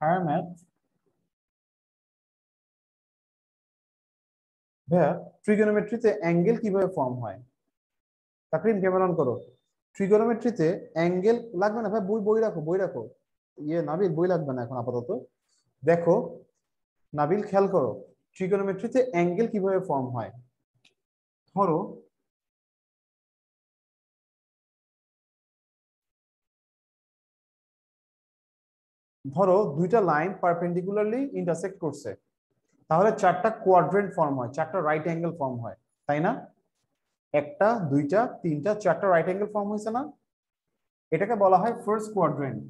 Higher math. ভাইয়া ট্রিগোনোমেট্রিতে angle কিভাবে form হয়? তাকরিম ক্যামেরা অন করো। ট্রিগোনোমেট্রিতে অ্যাঙ্গেল লাগবে না ভাই, বই বই রাখো, বই রাখো। নাবিল, বই লাগবে না এখন আপাতত। দেখো নাবিল, খেয়াল করো, ট্রিগোনোমেট্রিতে অ্যাঙ্গেল কিভাবে ফর্ম হয়। ধরো ধরো দুইটা লাইন পারপেন্ডিকুলারলি ইন্টারসেক্ট করছে, তাহলে চারটা কোয়াড্রেন্ট ফর্ম হয়, চারটা রাইট অ্যাঙ্গেল ফর্ম হয়, তাই না? একটা, দুইটা, তিনটা, চারটা রাইট অ্যাঙ্গেল ফর্ম হয়েছে না? এটাকে বলা হয় first quadrant.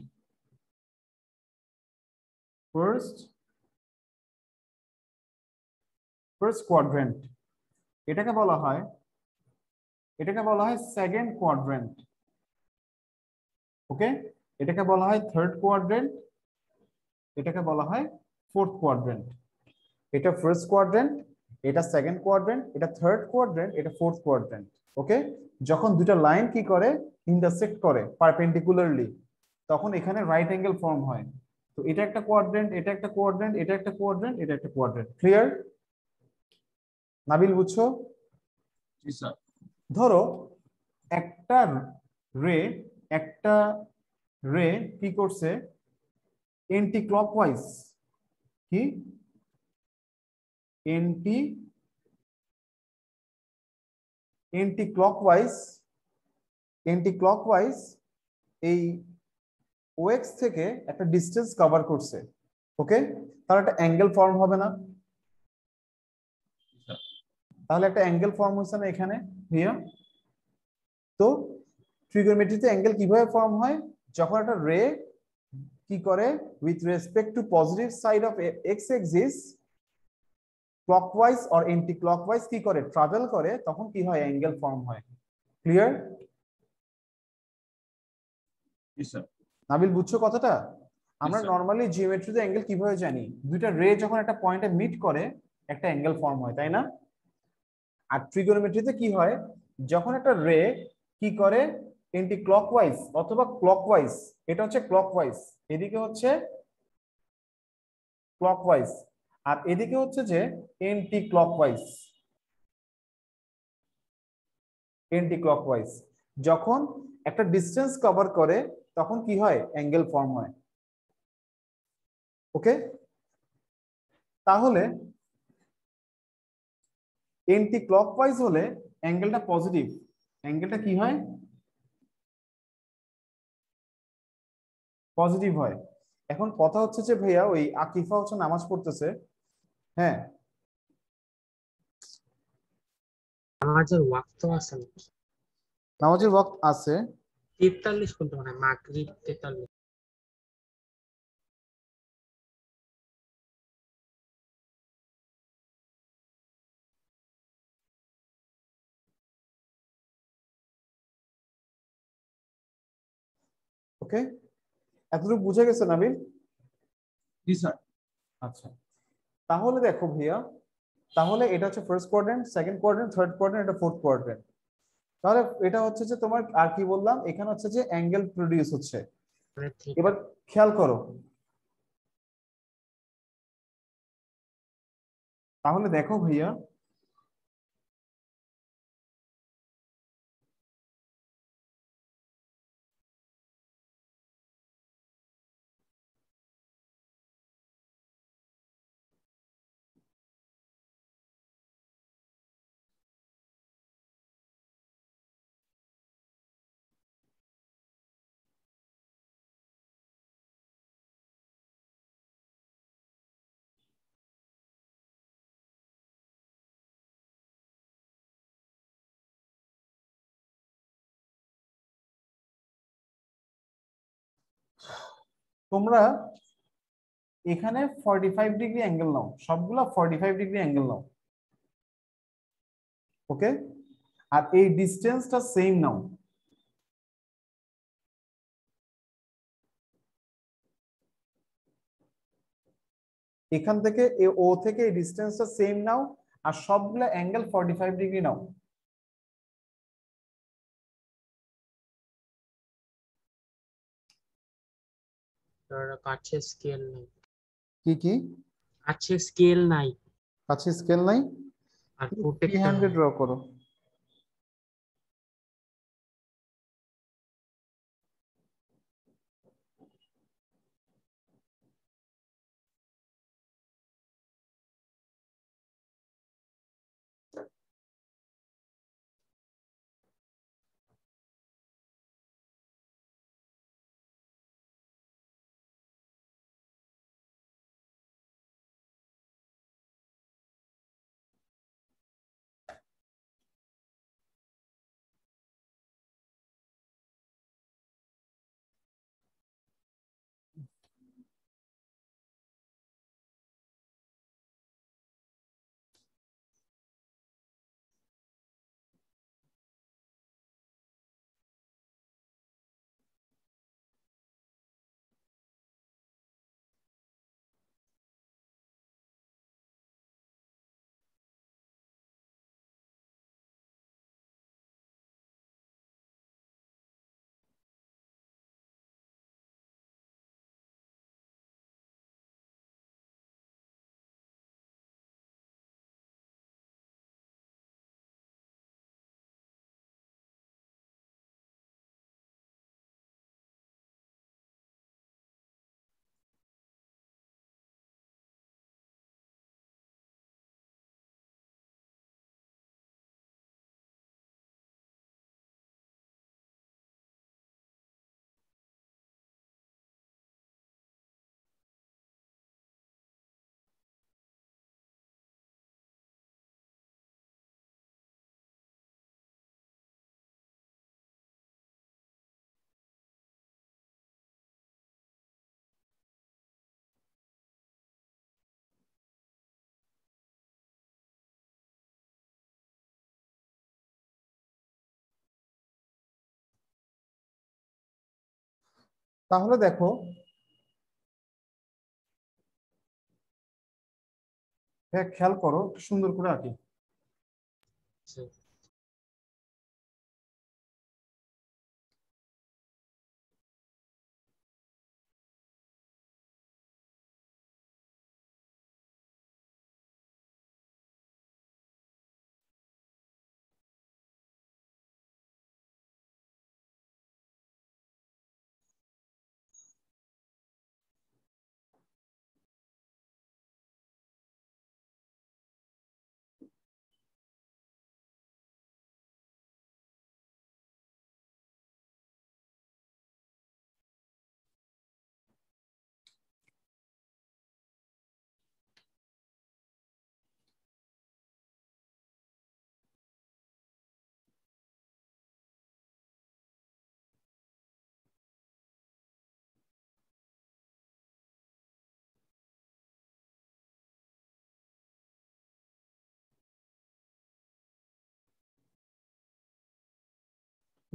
First first quadrant. এটাকে বলা হয় সেকেন্ড কোয়াড্রেন্ট। ওকে, এটাকে বলা হয় থার্ড কোয়াড্রেন্ট, এটাকে বলা হয় ফোর্থ কোয়াড্রেন্ট। এটা ফার্স্ট কোয়াড্রেন্ট, এটা সেকেন্ড কোয়াড্রেন্ট, এটা থার্ড কোয়াড্রেন্ট, এটা ফোর্থ কোয়াড্রেন্ট। ওকে, যখন দুটো লাইন কি করে, ইন্টারসেক্ট করে পারপেন্ডিকুলারলি, তখন এখানে রাইট অ্যাঙ্গেল ফর্ম হয়। তো এটা একটা কোয়াড্রেন্ট, এটা একটা কোয়াড্রেন্ট, এটা একটা কোয়াড্রেন্ট, এটা একটা কোয়াড্রেন্ট। ক্লিয়ার? নাবিল বুঝছো? জি স্যার। ধরো একটা রে একটা রে কি করছে, এন্টি ক্লকওয়াইজ, কি anti anti clockwise anti clockwise এই ওএক্স থেকে একটা ডিস্টেন্স কভার করছে। ওকে, তাহলে একটা অ্যাঙ্গেল ফর্ম হবে না? তাহলে একটা অ্যাঙ্গেল ফর্ম হচ্ছে না এখানে ভাইয়া? তো ট্রিগোনোমেট্রিতে অ্যাঙ্গেল কিভাবে ফর্ম হয়? যখন একটা রে কি করে, with respect to positive side of x axis clockwise or anti clockwise কি করে, ট্রাভেল করে, তখন কি হয়, অ্যাঙ্গেল ফর্ম হয়। ক্লিয়ার? জি স্যার। নাবিল বুঝছো কথাটা? জি আমরা স্যার। নরমালি জিওমেট্রিতে অ্যাঙ্গেল কিভাবে জানি, দুইটা রে যখন একটা পয়েন্টে মিট করে একটা অ্যাঙ্গেল ফর্ম হয়, তাই না? আর ট্রিগোনোমেট্রিতে কি হয়, যখন একটা রে কি করে, এন্টি ক্লকওয়াইজ অথবা ক্লকওয়াইজ, এটা হচ্ছে ক্লকওয়াইজ, এদিকে হচ্ছে ক্লকওয়াইজ, আর এদিকে হচ্ছে যে এন্টি ক্লকওয়াইজ। এন্টি ক্লকওয়াইজ যখন একটা ডিস্টেন্স কভার করে, তখন কি হয়, অ্যাঙ্গেল ফর্ম হয়। ওকে, তাহলে এন্টি ক্লকওয়াইজ হলে অ্যাঙ্গেলটা পজিটিভ, অ্যাঙ্গেলটা কি হয়, পজিটিভ হয়। এখন কথা হচ্ছে যে ভাইয়া, ওই আকিফা হচ্ছে নামাজ পড়তেছে, হ্যাঁ, নামাজের ওয়াক্ত আছে নাকি? নামাজের ওয়াক্ত আছে। 43 পর্যন্ত মানে মাগরিব 43। ওকে, এতটুকু বুঝে গেছে নাবিল? জি স্যার। আচ্ছা, তাহলে দেখো ভাইয়া, তাহলে এটা হচ্ছে first quadrant, second quadrant, third quadrant, এটা ফোর্থ কোয়াড্রেন্ট। তাহলে এটা হচ্ছে যে তোমার, আর কি বললাম, এখানে হচ্ছে যে অ্যাঙ্গেল প্রডিউস হচ্ছে। মানে থিটা। এবার খেয়াল করো, তাহলে দেখো ভাইয়া, তোমরা এখানে 45 ডিগ্রি অ্যাঙ্গেল নাও, সবগুলা 45 ডিগ্রি অ্যাঙ্গেল নাও। ওকে, আর এই ডিস্টেন্সটা সেম নাও। এখান থেকে ও থেকে এই ডিস্টেন্সটা সেম নাও, আর সবগুলা অ্যাঙ্গেল 45 ডিগ্রি নাও। কাছে স্কেল নেই। কি কি আছে স্কেল নাই কাছে স্কেল নাই, আর ফ্রি প্রোটেক্টর হ্যান্ডে নাই। ড্র করো। তাহলে দেখো খেয়াল করো, একটু সুন্দর করে আঁকি। আচ্ছা,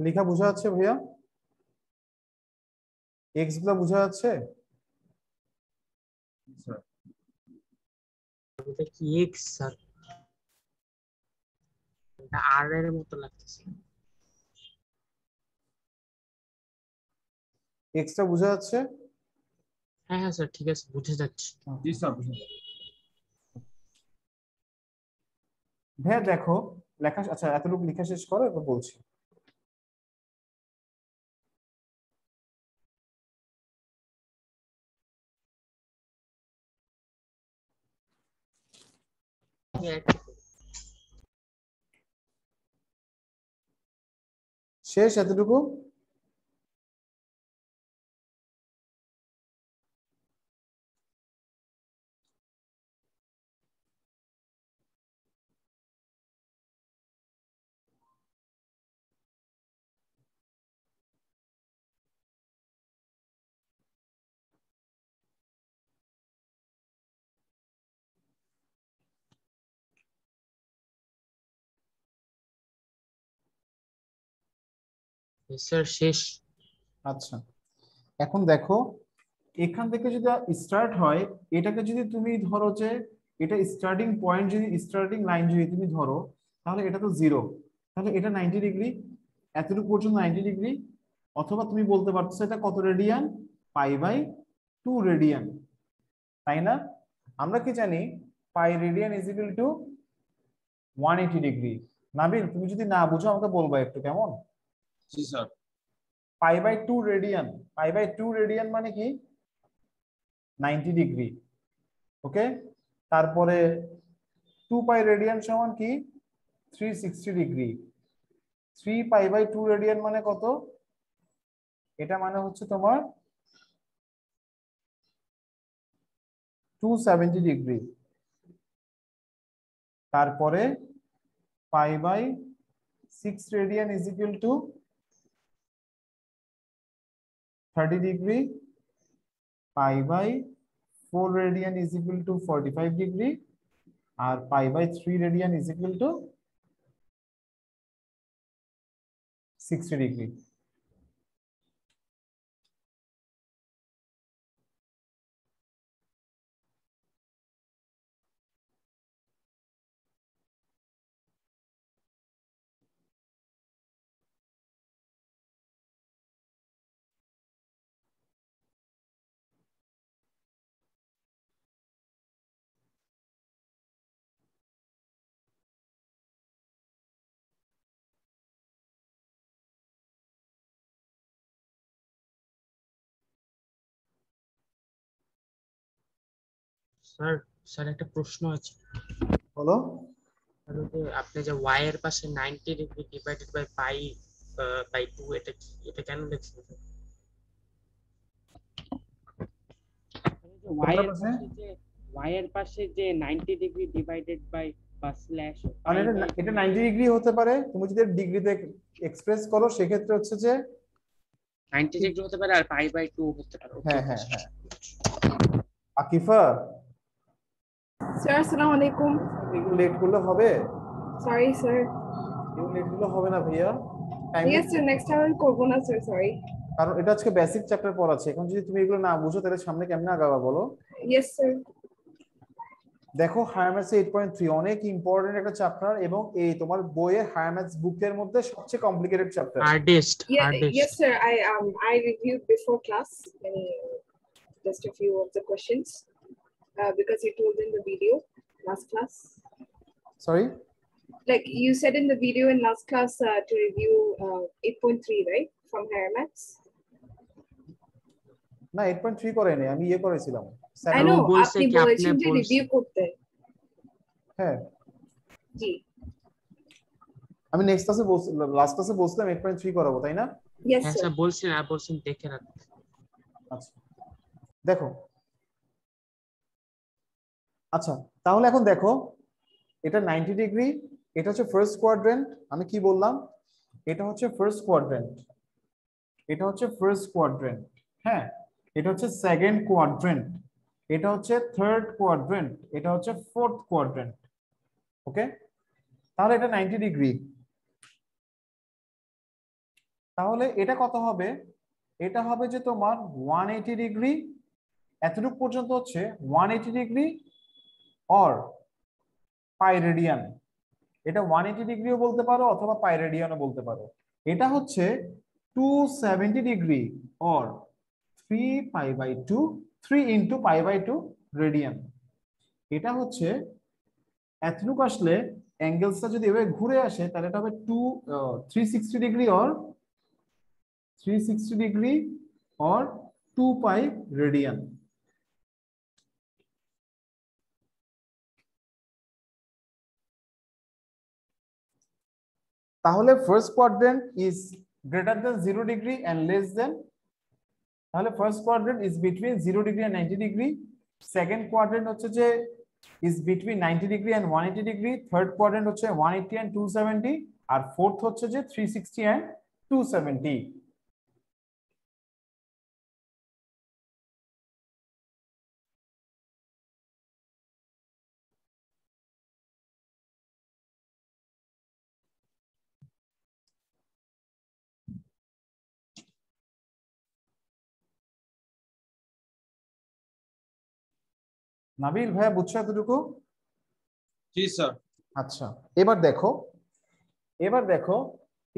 লেখা বোঝা যাচ্ছে ভাইয়া? এক্স গুলা বোঝা যাচ্ছে? স্যার এটা কি এক্স স্যার? এটা আর এর মতো লাগতেছে। এক্সটা বোঝা যাচ্ছে? হ্যাঁ হ্যাঁ স্যার, ঠিক আছে, বুঝে যাচ্ছি। জি স্যার বুঝুন। ভাইয়া দেখো লেখা, আচ্ছা এতটুকু লেখা শেষ করো, এবার বলছি। শেষ এতটুকু? স্যার শেষ। আচ্ছা এখন দেখো, এখান থেকে যদি স্টার্ট হয়, এটাকে যদি তুমি ধরো যে এটা স্টার্টিং পয়েন্ট, যদি স্টার্টিং লাইন যদি তুমি ধরো, তাহলে এটা তো জিরো, তাহলে এটা 90 ডিগ্রি, এতটুকু পর্যন্ত 90 ডিগ্রি। অথবা তুমি বলতে পারছো এটা কত রেডিয়ান, পাই বাই 2 রেডিয়ান। তাই না? আমরা কি জানি pi radian is equal to 180 degree. Nabil তুমি যদি না বুঝো আমাকে বলবা একটু, কেমন? জি sir. Pi by 2 radian, pi by 2 radian মানে কি 90 ডিগ্রি। ওকে, তারপরে 2 পাই রেডিয়ান সমান কি 360 ডিগ্রি। 3 পাই বাই 2 রেডিয়ান মানে কত? এটা মানে হচ্ছে তোমার 270 ডিগ্রি। তারপরে pi by 6 radian is equal to 30 degree. Pi by 4 radian is equal to 45 degree. আর pi by 3 radian is equal to 60 degree. Sir, sir একটা প্রশ্ন আছে। বলো। আর ওই যে আপনি যে y এর পাশে 90 degree divided by pi by 2, এটা কি, এটা কেন লিখছেন? y এর পাশে যে 90 ডিগ্রি ডিভাইডেড বাই বা স্ল্যাশ মানে এটা 90 ডিগ্রি হতে পারে, তুমি যদি ডিগ্রিতে এক্সপ্রেস করো সেক্ষেত্রে হচ্ছে যে 90 ডিগ্রি হতে পারে আর পাই বাই 2 হতে পারে। হ্যাঁ হ্যাঁ হ্যাঁ। আকিফা, স্যার আসসালামু আলাইকুম। এগুলো লেট করলে হবে? Sorry sir. এগুলো লেট করলে হবে না ভাইয়া। ইয়েস স্যার, নেক্সট টাইম করব না স্যার, সরি। কারণ এটা আজকে বেসিক চ্যাপ্টার পড়াচ্ছে, এখন যদি তুমি এগুলো না বুঝো তাহলে সামনে কেমনে আগাবা বলো? Yes sir. দেখো হায়ার ম্যাথস 8.3 অনেক ইম্পর্টেন্ট একটা চ্যাপ্টার, এবং এই তোমার বইয়ে হায়ার ম্যাথস বুকের মধ্যে সবচেয়ে complicated chapter. Hardest Yes sir, I reviewed before class and just a few of the questions because you told in the video last class. Sorry, Like you said in the video in last class to review 8.3, right, from higher maths. না 8.3 করেনি, আমি করেছিলাম। I know বলছে আপনি কি আপনি বলেছেন যে বলছেন। রিভিউ করতে। হ্যাঁ, জি আমি নেক্সট ক্লাসে লাস্ট ক্লাসে বলছিলাম 8.3 করাবো, তাই না? yes হ্যাঁ sir. স্যার বলছেন, আর বলছেন দেখে রাখতে। আচ্ছা দেখো, আচ্ছা তাহলে এখন দেখো এটা 90 ডিগ্রি, এটা হচ্ছে ফার্স্ট কোয়াড্রেন্ট। আমি কি বললাম? এটা হচ্ছে ফার্স্ট কোয়াড্রেন্ট, এটা হচ্ছে ফার্স্ট কোয়াড্রেন্ট। হ্যাঁ, এটা হচ্ছে সেকেন্ড কোয়াড্রেন্ট, এটা হচ্ছে থার্ড কোয়াড্রেন্ট, এটা হচ্ছে ফোর্থ কোয়াড্রেন্ট। ওকে, তাহলে এটা 90 ডিগ্রি। তাহলে এটা কত হবে? এটা হবে যে তোমার 180 ডিগ্রি। এতটুকু পর্যন্ত হচ্ছে 180 ডিগ্রি অর পাই রেডিয়ান। এটা 180 ডিগ্রিও বলতে পারো অথবা পাই রেডিয়ানও বলতে পারো। এটা হচ্ছে 270 degree or 3 pi by 2, 3 into pi by 2 radian. এটা হচ্ছে এতটুকু আসলে অ্যাঙ্গেলসটা যদি এভাবে ঘুরে আসে তাহলে এটা হবে 360 degree or 360 degree or 2 pi radian. তাহলে first quadrant is greater than 0 degree and less than, তাহলে first quadrant is between 0 degree and 90 degree. Second quadrant হচ্ছে যে is between 90 degree and 180 degree. Third quadrant হচ্ছে 180 and 270, R fourth হচ্ছে যে 360 and 270। Nabil ভাইয়া বুঝছো এতটুকু? জি স্যার। আচ্ছা, এবার দেখো, এবার দেখো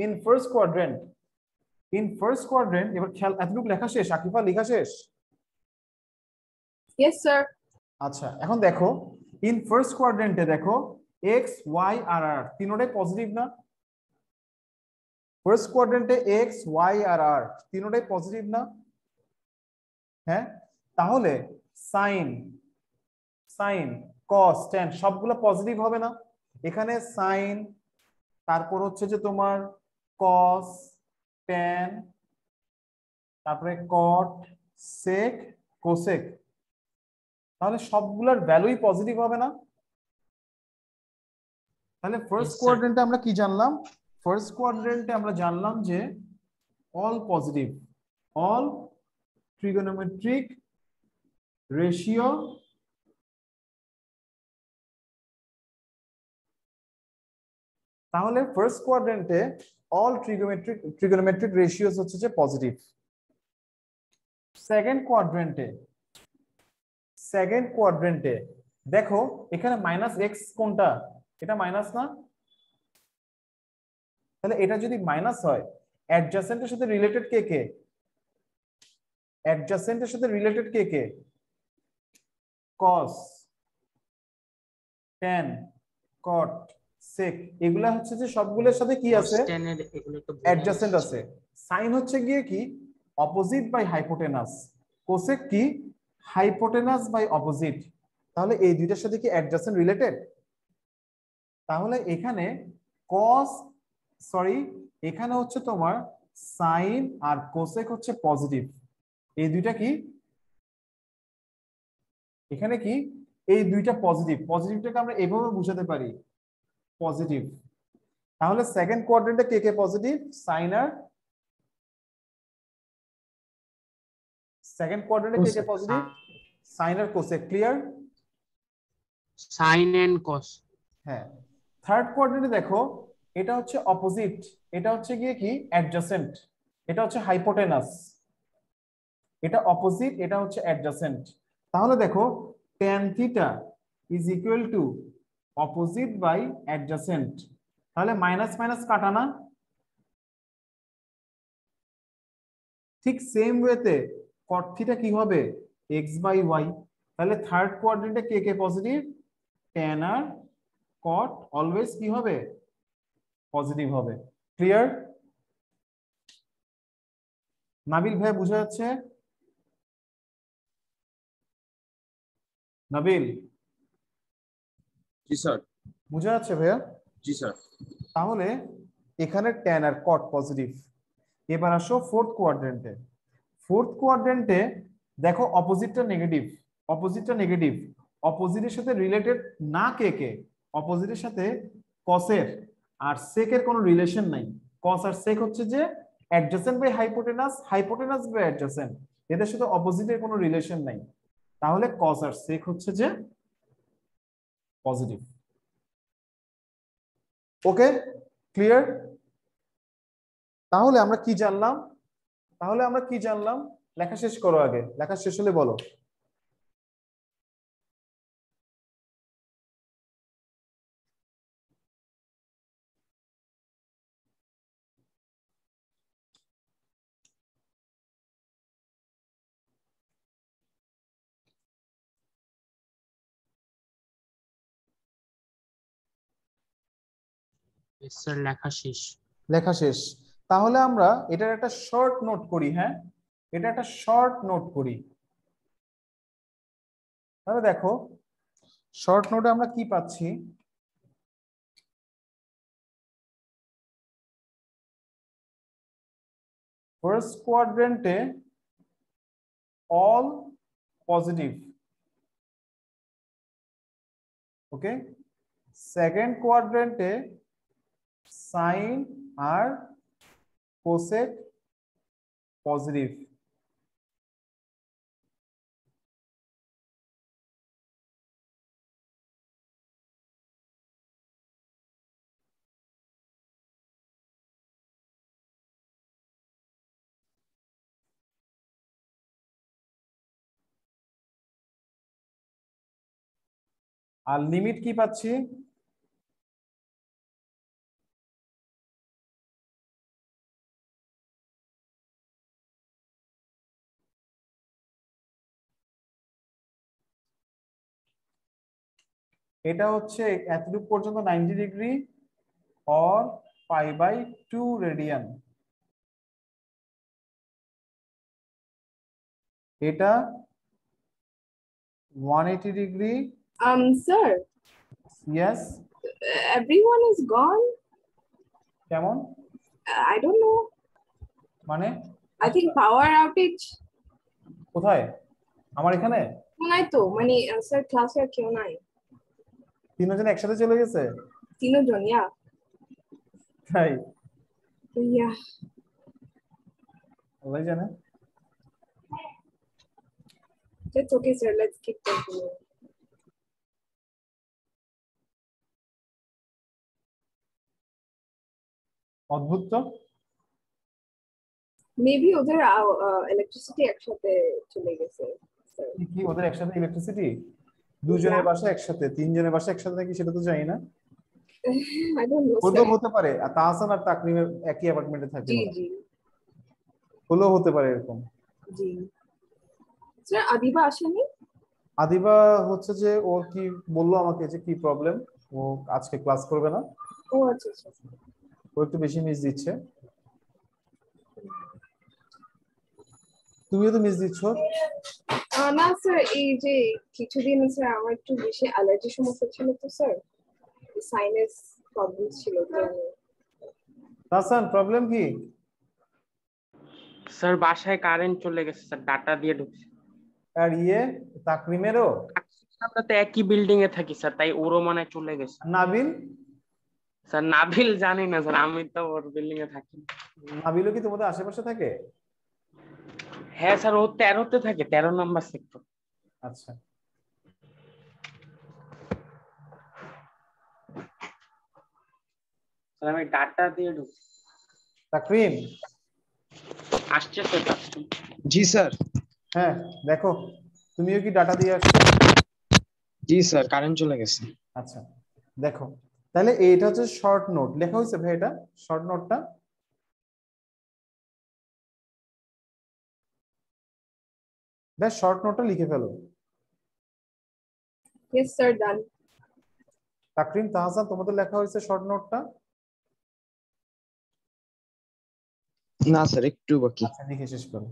in first quadrant, in first quadrant এবার খেয়াল, এতটুকু লেখা শেষ? আকিফা লেখা শেষ? Yes sir. আচ্ছা এখন দেখো ইন ফার্স্ট কোয়াড্রেন্টে দেখো এক্স ওয়াই আর আর তিনটাই পজিটিভ না? ফার্স্ট কোয়াড্রেন্টে এক্স ওয়াই আর আর তিনটাই পজিটিভ না? হ্যাঁ, তাহলে সাইন সাইন কস ট্যান সবগুলো পজিটিভ হবে না? এখানে সাইন, তারপর হচ্ছে যে তোমার কস, ট্যান, তারপরে কট, সেক, কোসেক, তাহলে সবগুলোর ভ্যালুই পজিটিভ হবে না? তাহলে ফার্স্ট Yes, sir. কোয়াড্রেন্টে আমরা কি জানলাম? ফার্স্ট কোয়াড্রেন্টে আমরা জানলাম যে all positive, all trigonometric ratio তাহলে ফার্স্ট কোয়াড্রেন্টে অল ট্রিগোনোমেট্রিক রেশিওস হচ্ছে যে পজিটিভ। সেকেন্ড কোয়াড্রেন্টে দেখো এখানে মাইনাস এক্স কোনটা? এটা মাইনাস না? তাহলে এটা যদি মাইনাস হয় অ্যাডজাসেন্টের সাথে রিলেটেড কে কে? অ্যাডজাসেন্টের সাথে রিলেটেড কে কে? কস, ট্যান, কট, সেক, এগুলা হচ্ছে যে সবগুলোর সাথে কি আছে? Cos tan এর এগুলো তো বলে অ্যাডজাসেন্ট আসছি। আছে। সাইন হচ্ছে গিয়ে কি অপোজিট বাই হাইপোটেনাস, কোসেক কি হাইপোটেনাস বাই অপোজিট। তাহলে এই দুইটার সাথে কি অ্যাডজাসেন্ট রিলেটেড? তাহলে এখানে কস সরি এখানে হচ্ছে তোমার সাইন আর কোসেক হচ্ছে পজিটিভ। এই দুইটা কি এখানে কি এই দুইটা পজিটিভ, পজিটিভটাকে আমরা এভাবে বুঝাতে পারি পজিটিভ। তাহলে সেকেন্ড কোয়াড্রেন্টে কে কে পজিটিভ? সাইন আর সেকেন্ড কোয়াড্রেন্টে কে কে পজিটিভ? সাইন আর cosec. Clear? Sin and cos. হ্যাঁ। থার্ড কোয়াড্রেন্টে দেখো এটা হচ্ছে অপোজিট, এটা হচ্ছে গিয়ে কি অ্যাডজাসেন্ট, এটা হচ্ছে হাইপোটেনাস, এটা অপোজিট, এটা হচ্ছে অ্যাডজাসেন্ট। তাহলে দেখো tan theta is equal to opposite by adjacent, তাহলে মাইনাস মাইনাস কাটা না? ঠিক সেম ওয়েতে cot থিটা কি হবে? x by y। তাহলে থার্ড কোয়াড্রেন্টে কে কে পজিটিভ? tan আর cot অলওয়েজ কি হবে? পজিটিভ হবে। ক্লিয়ার? নাবিল ভাই বুঝা যাচ্ছে? নাবিল জি স্যার। বুঝা যাচ্ছে ভাইয়া? জি স্যার। তাহলে এখানে tan আর cot পজিটিভ। এবার আসো ফোর্থ কোয়াড্রেন্টে। ফোর্থ কোয়াড্রেন্টে দেখো অপোজিটটা নেগেটিভ, অপোজিটটা নেগেটিভ, অপোজিটের সাথে রিলেটেড না কে কে? অপোজিটের সাথে কসের আর সেকের কোনো রিলেশন নাই। কস আর সেক হচ্ছে যে adjacent by hypotenuse, hypotenuse by adjacent, এদের সাথে অপোজিটের কোনো রিলেশন নাই। তাহলে কস আর সেক হচ্ছে যে পজিটিভ। ওকে, ক্লিয়ার? তাহলে আমরা কি জানলাম? লেখা শেষ করো, আগে লেখা শেষ হলে বলো। Yes, sir, লেখা শেষ। লেখা শেষ। তাহলে আমরা এটার একটা শর্ট নোট করি। হ্যাঁ, এটা একটা শর্ট নোট করি। তাহলে দেখো শর্ট নোটে আমরা কি পাচ্ছি? ফার্স্ট কোয়াড্রেন্টে অল পজিটিভ, ওকে। সেকেন্ড কোয়াড্রেন্টে সাইন আর কোসেক পজিটিভ। আর লিমিট কি পাচ্ছি? এটা হচ্ছে এতটুকু পর্যন্ত 90 ডিগ্রি or π/2 রেডিয়ান। এটা 180 degree. Sir, yes. everyone is gone. কেমন I don't know. মানে I think power outage. কোথায়? আমার এখানে নাই তো মানে স্যার ক্লাসে আর কেউ নাই। তিনজন একসাথে চলে গেছে। তিনজন, yeah. তাই? Yeah. আল্লাহ জানে। It's okay, sir. Let's keep continuing. অদ্ভুত তো। Maybe ওদের electricity একসাথে চলে গেছে, sir. কি ওদের একসাথে ইলেকট্রিসিটি? দুজনের বাসা একসাথে, তিনজনের বাসা একসাথে নাকি সেটা তো জানি না। I don't know, হলেও sir. হতে পারে, আর তাহসান আর তাকরিমের একই অ্যাপার্টমেন্টে থাকে, জি ওরা জি হলেও হতে পারে এরকম। জি। স্যার আদিবা আসেনি? আদিবা হচ্ছে যে ওর কি বললো আমাকে যে কি প্রবলেম, ও আজকে ক্লাস করবে না। ও আচ্ছা আচ্ছা। ও একটু বেশি মিস দিচ্ছে। তুমিও তো মিস দিচ্ছ। না স্যার, এই যে কিছুদিন স্যার আমার একটু বেশি অ্যালার্জি সমস্যা ছিল তো স্যার, সাইনাস প্রবলেম ছিল তো আমি। তাহসান প্রবলেম কি? স্যার বাসায় কারেন্ট চলে গেছে স্যার, ডাটা দিয়ে ঢুকছে। আর তাকরিমেরও। আমরা তো একই বিল্ডিং এ থাকি স্যার, তাই ওরও মনে হয় চলে গেছে। নাবিল? স্যার নাবিল জানি না স্যার, আমি তো ওর বিল্ডিং এ থাকি না। নাবিলও কি তোমাদের আশেপাশে থাকে? হ্যাঁ স্যার, ও 13তে থাকে, 13 নম্বর সেক্টর। আচ্ছা। স্যার আমি ডাটা দিয়ে ঢুকছি। তাকরিম? আসছে স্যার। জি স্যার। হ্যাঁ দেখো, তুমিও কি ডাটা দিয়ে আসছো? জি স্যার, কারেন্ট চলে গেছে। আচ্ছা দেখো, তাহলে এইটা হচ্ছে শর্ট নোট লেখা হয়েছে ভাই, এটা শর্ট নোটটা। ব্যাস শর্ট নোটটা লিখে ফেলো। ইয়েস স্যার, ডান। তাকরিম, তাহসান, তোমাদের লেখা হয়েছে শর্ট নোটটা? না স্যার, একটু বাকি। আচ্ছা লিখে শেষ করো।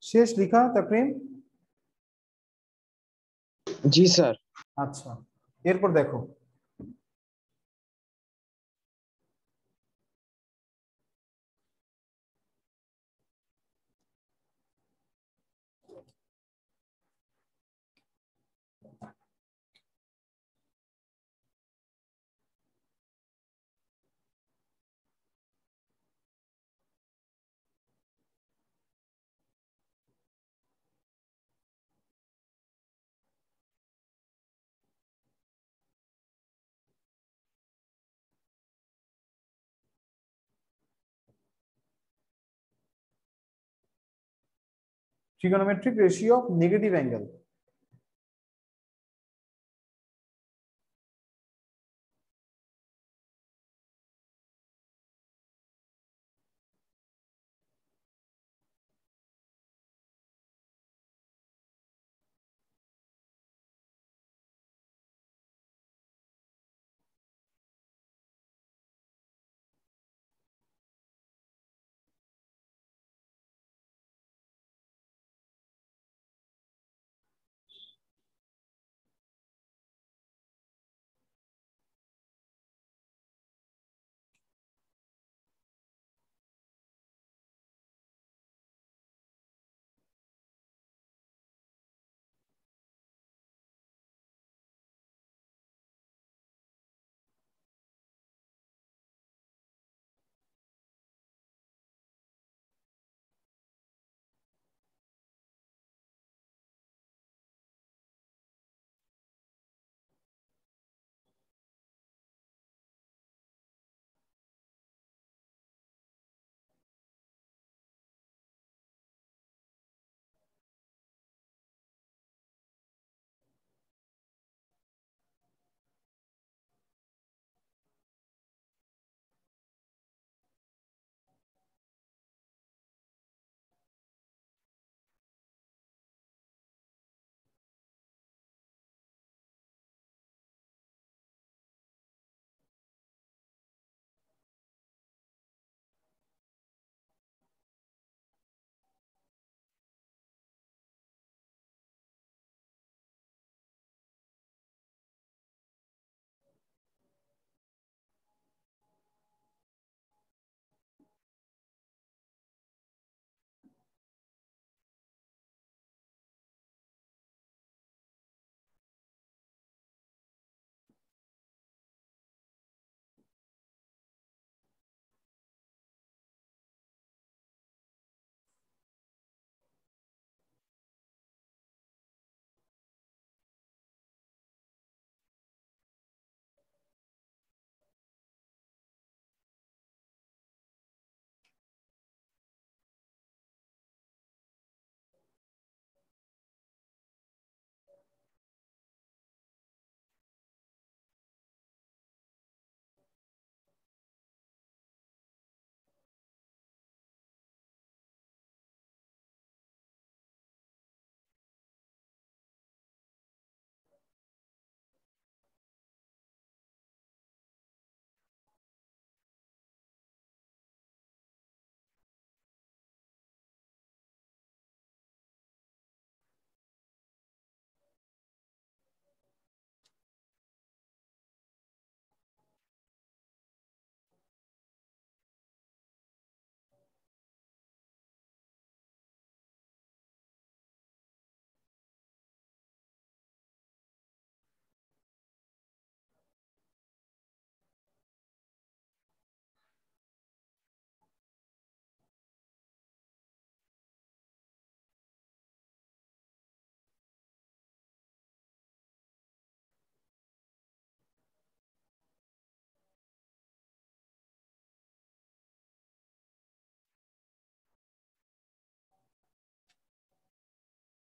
শেষ লিখা তাকরিম? জি স্যার। আচ্ছা এরপর দেখো, Trigonometric ratio of negative angle.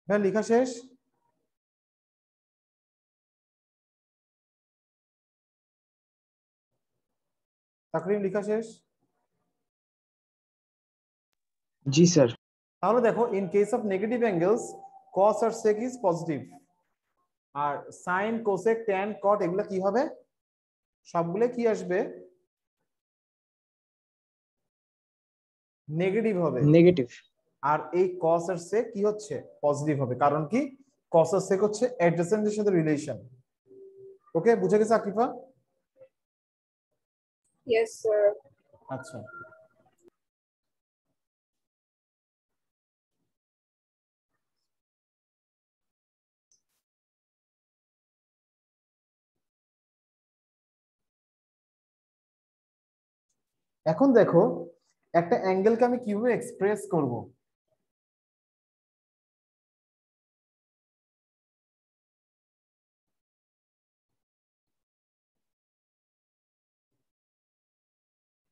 ভাই লেখা শেষ? তাকরিম লেখা শেষ? জি স্যার। তাহলে দেখো, in case of negative angles cos আর sec ইজ পজিটিভ, আর sin cosec tan cot এগুলো কি হবে? সবগুলো কি আসবে? নেগেটিভ হবে। নেগেটিভ। আর এই cos আর sec কি হচ্ছে? পজিটিভ হবে। কারণ কি? cos আর sec হচ্ছে অ্যাডজেসেন্টের সাথে রিলেশন। ওকে, বুঝে গেছে আকিফা? Yes, sir. আচ্ছা, এখন দেখো একটা অ্যাঙ্গেলকে আমি কিভাবে এক্সপ্রেস করব।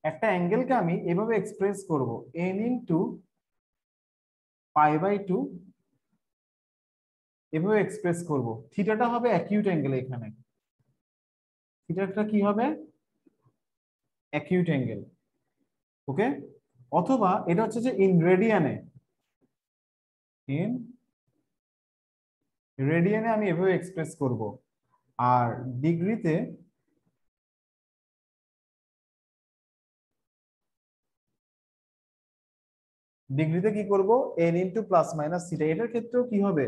একটা অ্যাঙ্গেলকে আমি এভাবে এক্সপ্রেস করব, n ইনটু π/2 এভাবে এক্সপ্রেস করব। থিটাটা হবে অ্যাকিউট অ্যাঙ্গেল, এখানে থিটাটা কি হবে, অ্যাকিউট অ্যাঙ্গেল। ওকে, অথবা এটা হচ্ছে যে ইন রেডিয়ানে, ইন রেডিয়ানে আমি এভাবে এক্সপ্রেস করব। আর ডিগ্রিতে কি করব, n into plus minus theta. এটার ক্ষেত্রেও কি হবে,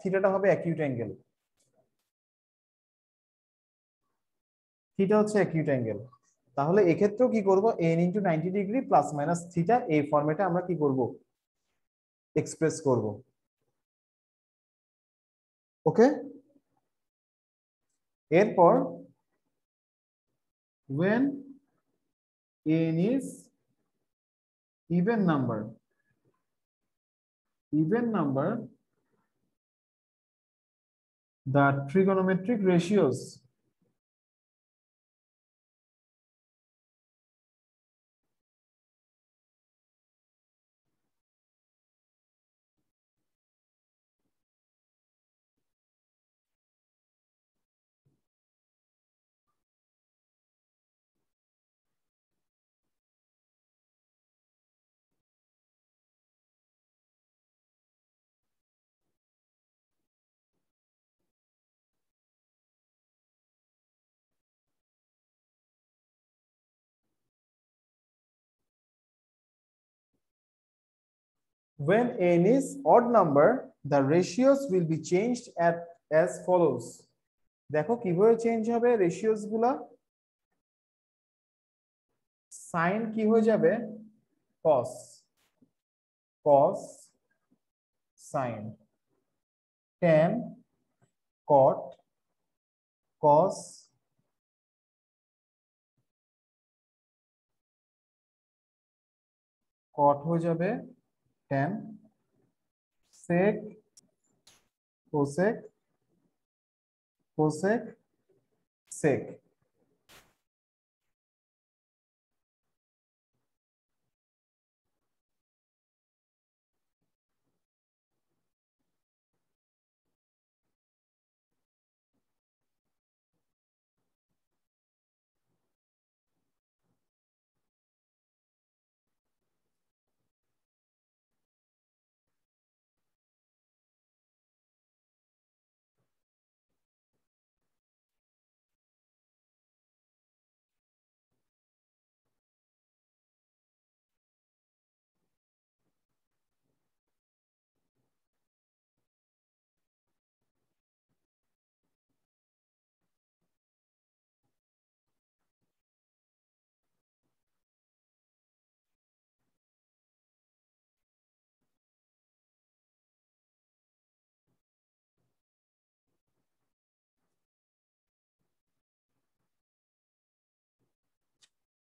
থিটাটা হবে অ্যাকিউট অ্যাঙ্গেল, থিটা হচ্ছে অ্যাকিউট অ্যাঙ্গেল। তাহলে এক্ষেত্রেও কি করব, n into 90 degree plus minus theta, এই ফরম্যাটে আমরা কি করব, এক্সপ্রেস করব। ওকে, এরপর when n is even number, the trigonometric ratios when n is odd number, the ratios will be changed as follows. দেখো কিভাবে চেঞ্জ হবে রেশিওস গুলা, সাইন কি হয়ে যাবে, cos, sine, tan cot, cos, হয়ে যাবে tan, sec, cosec, sec।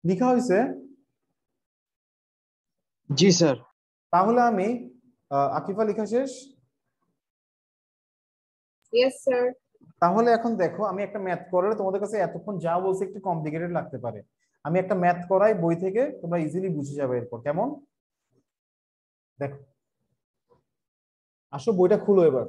লেখা হয়েছে। जी सर। তাহলে আমি আকিফা লেখা শেষ। Yes, sir. তাহলে এখন দেখো, আমি একটা ম্যাথ করালে তোমাদের কাছে এতক্ষণ যা বলছে একটু কমপ্লিকেটেড লাগতে পারে, আমি একটা ম্যাথ করাই বই থেকে, তোমরা ইজিলি বুঝে যাবে এরপর। কেমন, দেখো, আসো বইটা খুলো এবার।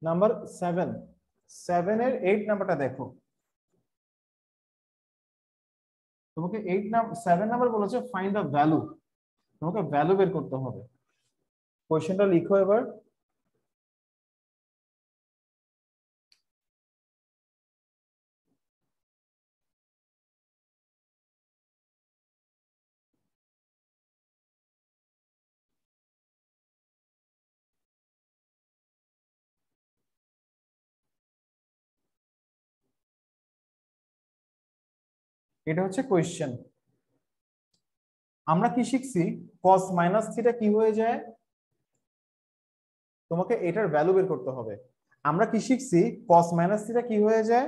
নাম্বার 7, 7 এর 8 নাম্বারটা দেখো। তোমাকে 7 নাম্বার বলেছে ফাইন্ড দ্য ভ্যালু, তোমাকে ভ্যালু বের করতে হবে। কোশ্চেনটা লিখো এবার। এটা হচ্ছে কোয়েশ্চেন। আমরা কি শিখছি, cos মাইনাস থিটা কি হয়ে যায়, তোমাকে এটার ভ্যালু বের করতে হবে। আমরা কি শিখছি, cos মাইনাস থিটা কি হয়ে যায়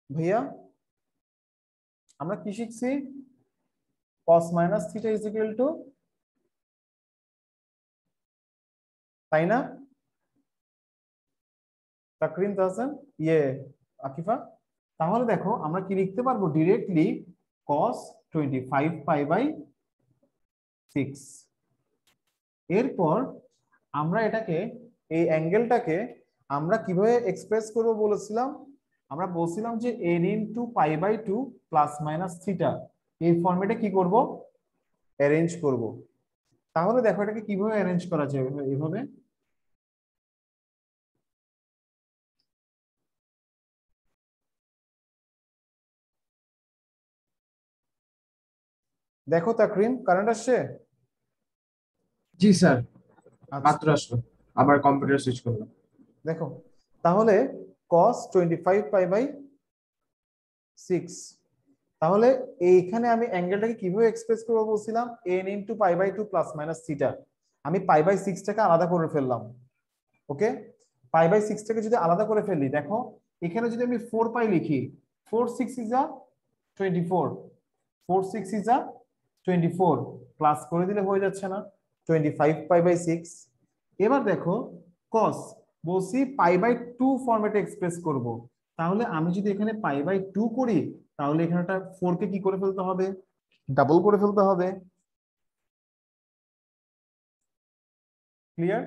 ভাইয়া, আমরা কি শিখছি, cos minus theta is equal two, তাই না তাকরিম তাহসান, আকিফা? তাহলে দেখো আমরা কি লিখতে পারবো ডিরেক্টলি, cos 25 পাই বাই 6। এরপর আমরা এটাকে, এই অ্যাঙ্গেলটাকে আমরা কিভাবে এক্সপ্রেস করব বলেছিলাম, আমরা বলছিলাম যে n into pi by 2 plus minus theta, এই ফরম্যাটে কি করব, অ্যারেঞ্জ করব। তাহলে দেখো এটাকে কিভাবে অ্যারেঞ্জ করা যায়, এভাবে দেখো তাকরিম, কারেন্ট আসছে? জি স্যার, আচ্ছা, মাত্র আসলো, আবার কম্পিউটার সুইচ করলাম। দেখো তাহলে cos 25 পাই বাই 6, তাহলে এইখানে আমি অ্যাঙ্গেলটাকে কিভাবে এক্সপ্রেস করবো বলছিলাম, n into pi by 2 plus minus theta. আমি পাই বাই 6 টাকে আলাদা করে ফেললাম। ওকে, পাই বাই 6 টাকে যদি আলাদা করে ফেলি, দেখো এখানে যদি আমি 4 পাই লিখি, 4 6 is a 24, 4 6 is a 24, plus করে দিলে হয়ে যাচ্ছে না 25 পাই বাই 6। এবার দেখো cos বলছি পাই বাই 2 ফরম্যাটে এক্সপ্রেস করব, তাহলে আমি যদি এখানে পাই বাই 2 করি, তাহলে এখানেটা 4 কে কি করে ফেলতে হবে, ডাবল করে ফেলতে হবে। ক্লিয়ার?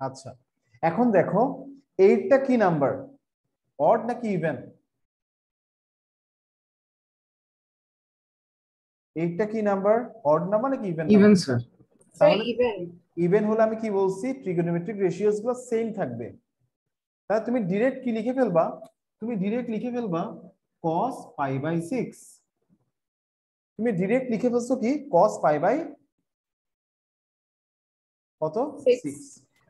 আচ্ছা, এখন দেখো 8টা কি নাম্বার, অড নাকি ইভেন? 8টা কি নাম্বার, অড নাম্বার নাকি ইভেন নাম্বার? Even sir. তাহলে ইভেন। ইভেন হলে আমি কি বলছি, ট্রিগোনোমেট্রিক রেশিওস গুলো সেম থাকবে। তাহলে তুমি ডিরেক্ট কি লিখে ফেলবা, তুমি ডিরেক্ট লিখে ফেলবা cos পাই বাই 6, তুমি ডিরেক্ট লিখে ফেলছো কি cos পাই বাই কত 6।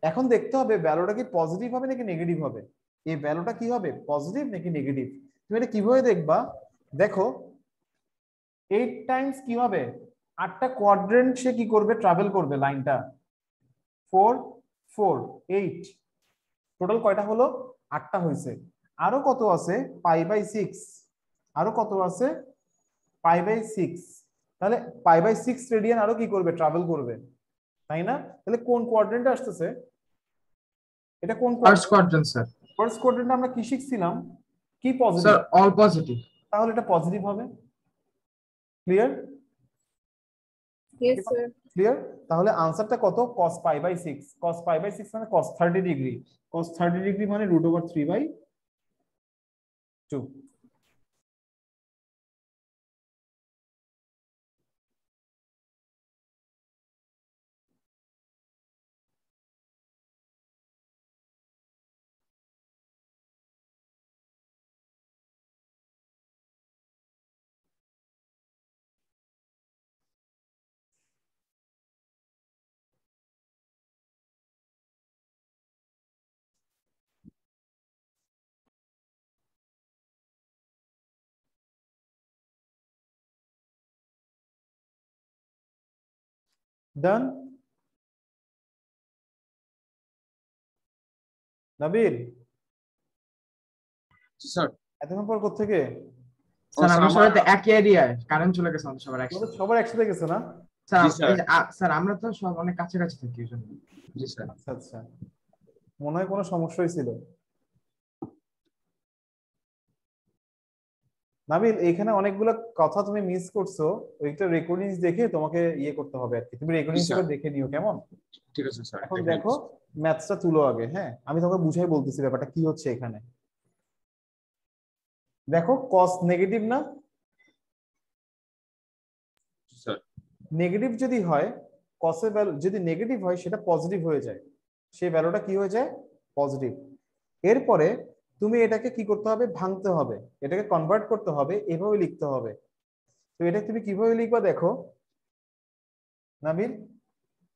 এখন দেখতে হবে ভ্যালুটা কি পজিটিভ হবে নাকি নেগেটিভ হবে, এই ভ্যালুটা কি হবে, পজিটিভ নাকি নেগেটিভ। তুমি এটা কিভাবে দেখবা, দেখো 8 টাইমস কি হবে, 8টা কোয়াড্রেন্ট সে কি করবে, ট্রাভেল করবে লাইনটা, 4 4 8, টোটাল কয়টা হলো, 8টা হয়েছে। আরো কত আছে, পাই বাই 6, আরো কত আছে, পাই বাই 6, তাহলে পাই বাই 6 রেডিয়ান আরো কি করবে, ট্রাভেল করবে, তাই না? তাহলে কোন কোয়াড্রেন্টে আসতেছে, এটা কোন first quadrant? Quadrant sir. First কোয়াড্রেন্টে আমরা কি শিখছিলাম, কি পজিটিভ, স্যার অল পজিটিভ। তাহলে এটা পজিটিভ হবে। ক্লিয়ার? Yes, sir. ক্লিয়ার? তাহলে আনসারটা কত, cos pi by 6, cos pi by 6 মানে cos 30 ডিগ্রি, cos 30 ডিগ্রি মানে √3/2। ডান? নাবিল, স্যার এতক্ষণ পর কোত্থেকে? স্যার আমরা সবাই তো একই এরিয়ায়, কারেন্ট চলে গেছে আমাদের সবার একসাথে। সবার একসাথে গেছে না? স্যার জি, স্যার। এই যে, স্যার আমরা তো সব অনেক কাছাকাছি থাকি এই জন্য। জি স্যার। আচ্ছা আচ্ছা, মনে হয় কোনো সমস্যা হয়েছিল। নাবিল, এখানে অনেকগুলো কথা তুমি মিস করছো, ওইটা রেকর্ডিংস দেখে তোমাকে ইয়ে করতে হবে আর কি, তুমি রেকর্ডিংস স্যার। দেখে নিও কেমন। ঠিক আছে স্যার। এখন দেখো ম্যাথসটা তুলো আগে, হ্যাঁ আমি তোমাকে বুঝাই বলতেছি ব্যাপারটা কি হচ্ছে এখানে। দেখো cos নেগেটিভ না, স্যার। নেগেটিভ যদি হয়, cos এর ভ্যালু যদি নেগেটিভ হয় সেটা পজিটিভ হয়ে যায়, সেই ভ্যালুটা কি হয়ে যায়, পজিটিভ। এরপরে তুমি এটাকে কি করতে হবে, ভাঙতে হবে, এটাকে কনভার্ট করতে হবে, এভাবে লিখতে হবে। তো এটা তুমি কিভাবে লিখবা দেখো নাবিল,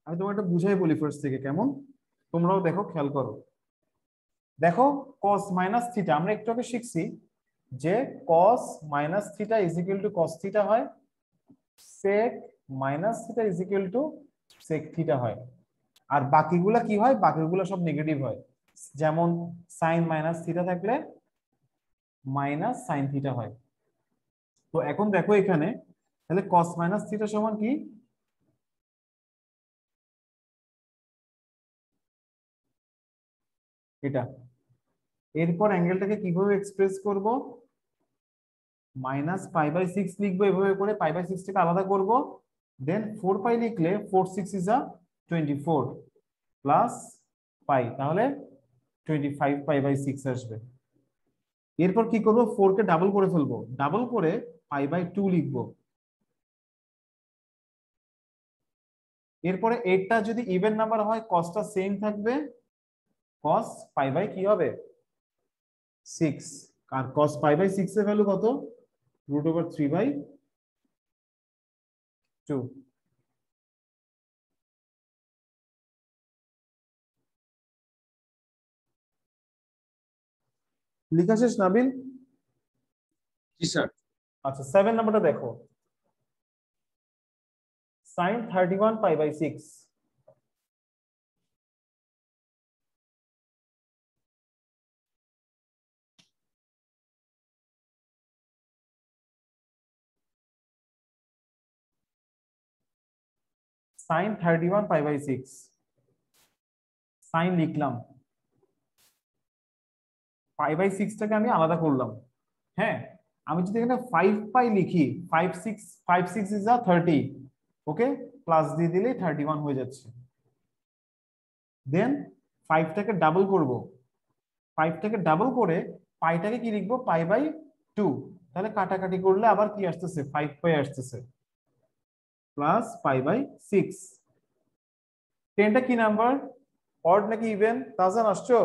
আমি তোমাকে একটা বুঝাই বলি ফার্স্ট থেকে কেমন, তোমরাও দেখো খেয়াল করো। দেখো cos মাইনাস থিটা আমরা একটু আগে শিখছি যে cos minus theta is equal to cos theta হয়, sec minus theta is equal two sec theta হয়। আর বাকিগুলা কি হয়? বাকিগুলা সব নেগেটিভ হয়, যেমন sin মাইনাস থিটা থাকলে মাইনাস sin থিটা হয়। তো এখন দেখো এখানে তাহলে cos মাইনাস থিটা সমান কি? এটা। এরপর অ্যাঙ্গেলটাকে কিভাবে এক্সপ্রেস করব? মাইনাস পাই বাই 6 লিখবো, এভাবে করে পাই বাই 6 টাকে আলাদা করব, দেন 4 পাই লিখলে 4 6 ইজ আ 24 প্লাস পাই, তাহলে 25 পাই বাই 6 আসবে। এরপর কি করব? 4 কে ডাবল করে ফেলবো, ডাবল করে পাই বাই 2 লিখবো। এরপরে এইটা যদি ইভেন নাম্বার হয় কসটা সেম থাকবে, cos পাই বাই কি হবে 6, আর cos পাই বাই 6 এর ভ্যালু কত? √3/2। লিখা শেষ নাবিল? জি স্যার। আচ্ছা 7 নাম্বারটা দেখো, sin 31 pi by 6। sin 31 pi by 6 sin লিখলাম, পাই বাই 6 টাকে আমি আলাদা করলাম। হ্যাঁ, আমি যদি এখানে 5 পাই লিখি, 5 6 ইজ আ 30, ওকে, প্লাস দিয়ে দিলে 31 হয়ে যাচ্ছে। দেন 5 টাকে ডাবল করব, 5 টাকে ডাবল করে পাইটাকে কি লিখবো? পাই বাই 2, তাহলে কাটাকাটি করলে আবার কি আসতেছে? 5 পাই আসতেছে, প্লাস পাই বাই 6। 10টা কি নাম্বার? অড নাকি ইভেন? তাজান আসছো?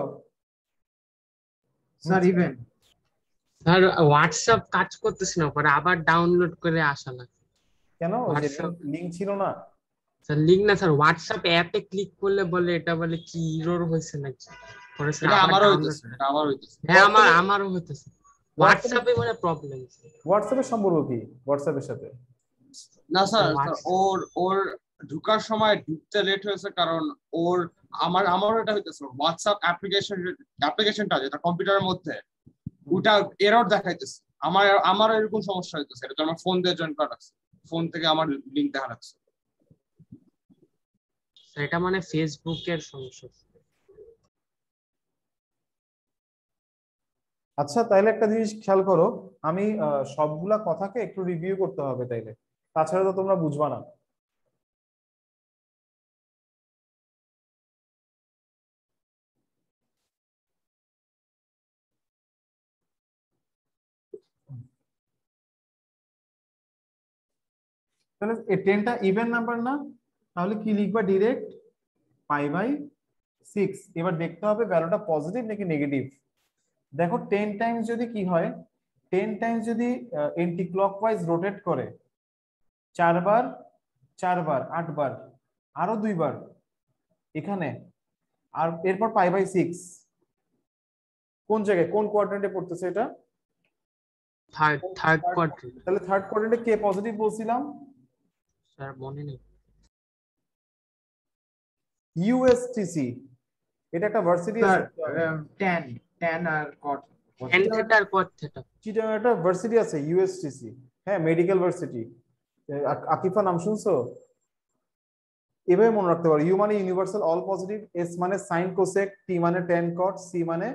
Sir even. স্যার হোয়াটসঅ্যাপ কাজ করতেছে না, পরে আবার ডাউনলোড করে আসা লাগবে। কেন? ওই যে হোয়াটসঅ্যাপ লিংক ছিল না? স্যার লিঙ্ক না স্যার, হোয়াটসঅ্যাপ অ্যাপে ক্লিক করলে বলে এটা বলে কি এরর হয়েছে নাকি, পরে স্যার এটা আবার আমারও ডাউনলোড হইতেছে, এটা আমারও হইতেছে। হ্যাঁ আমারও হইতেছে। হোয়াটসঅ্যাপে মানে প্রবলেম। হোয়াটসঅ্যাপের সম্পর্ক কি হোয়াটসঅ্যাপের সাথে? না স্যার, What's- ওর ওর ঢুকার সময় ঢুকতে লেট হয়েছে, কারণ ওর আমারও এটা হইতেছে। হোয়াটসঅ্যাপ অ্যাপ্লিকেশনটা যেটা কম্পিউটারের মধ্যে, ওটা এরর দেখাইতেছে। আমারও এরকম সমস্যা হইতেছে, এটা তো আমার ফোন দিয়ে জয়েন করা আছে, ফোন থেকে আমার লিংক দেখা যাচ্ছে। এটা মানে ফেসবুকের সমস্যা। আচ্ছা তাইলে একটা জিনিস খেয়াল করো, আমি সবগুলা কথাকে একটু রিভিউ করতে হবে তাইলে, তাছাড়া তো তোমরা বুঝবা না। তাহলে এই 10টা ইভেন নাম্বার না, তাহলে কি লিখবা? Direct pi by 6। এবার দেখতে হবে ভ্যালুটা পজিটিভ নাকি নেগেটিভ। দেখো 10 টাইমস যদি কি হয়, 10 টাইমস যদি এন্টি ক্লকওয়াইজ রোটেট করে, 4 বার 4 বার 8 বার, আরো 2 বার এখানে, আর এরপর পাই বাই 6 কোন জায়গায় কোন কোয়াড্রেন্টে পড়তেছে এটা? Third quadrant. তাহলে থার্ড কোয়াড্রেন্টে কে পজিটিভ বলছিলাম? স্যার মনে নেই। ইউএসটিসি, এটা একটা ভার্সিটি স্যার আছে, tan আর cot। tan theta আর cot theta। চিটাগাং একটা ভার্সিটি আছে ইউএসটিসি, হ্যাঁ মেডিকেল ভার্সিটি। আকিফা নাম শুনছো? এভাবে মনে রাখতে পারো, ইউ মানে ইউনিভার্সাল অল পজিটিভ, এস মানে সাইন কোসেক, টি মানে ট্যান কট, সি মানে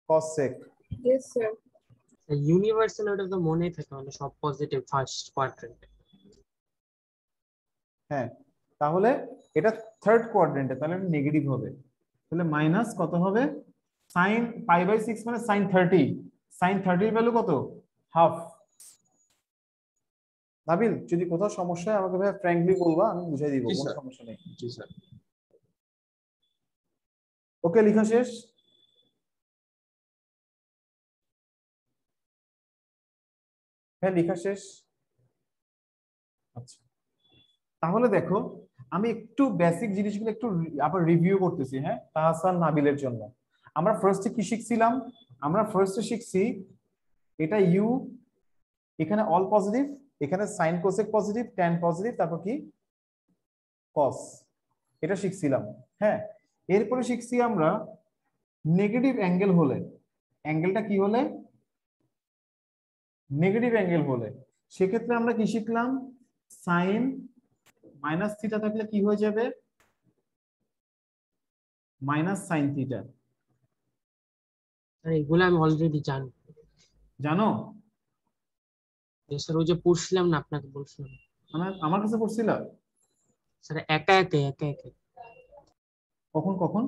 কস সেক। Yes, sir. ইউনিভার্সাল ওটা তো মনেই থাকে, মানে সব পজিটিভ ফার্স্ট কোয়াড্রেন্ট। হ্যাঁ, তাহলে এটা থার্ড কোয়াড্রেন্টে, তাহলে নেগেটিভ হবে। তাহলে মাইনাস কত হবে? সাইন পাই বাই 6 মানে সাইন 30, সাইন 30 এর ভ্যালু কত? হাফ। নাবিল যদি কোথাও সমস্যা হয় আমাকে ভাই ফ্র্যাঙ্কলি বলবা, আমি বুঝাই দিব, জি কোনো স্যার। সমস্যা নেই। জি স্যার। ওকে, লেখা শেষ? হ্যাঁ লেখা শেষ। আচ্ছা তাহলে দেখো আমি একটু বেসিক জিনিসগুলো একটু আবার রিভিউ করতেছি, হ্যাঁ তাহসান নাবিলের জন্য। আমরা ফার্স্টে কি শিখছিলাম? আমরা ফার্স্টে শিখছি এটা ইউ, এখানে অল পজিটিভ, এখানে sign cosec positive, tan positive, তারপর কি কস, এটা শিখছিলাম। হ্যাঁ, এরপরে শিখছি আমরা নেগেটিভ অ্যাঙ্গেল হলে, অ্যাঙ্গেলটা কি হলে? নেগেটিভ অ্যাঙ্গেল হলে সেক্ষেত্রে আমরা কি শিখলাম? সাইন মাইনাস থিটা থাকলে কি হয়ে যাবে? Minus sine theta. স্যার এগুলো আমি অলরেডি জানি। জানো? স্যার ওই যে পড়ছিলাম না, আপনাকে বলছিলাম। আমার কাছে পড়ছিল স্যার একা একা কখন কখন?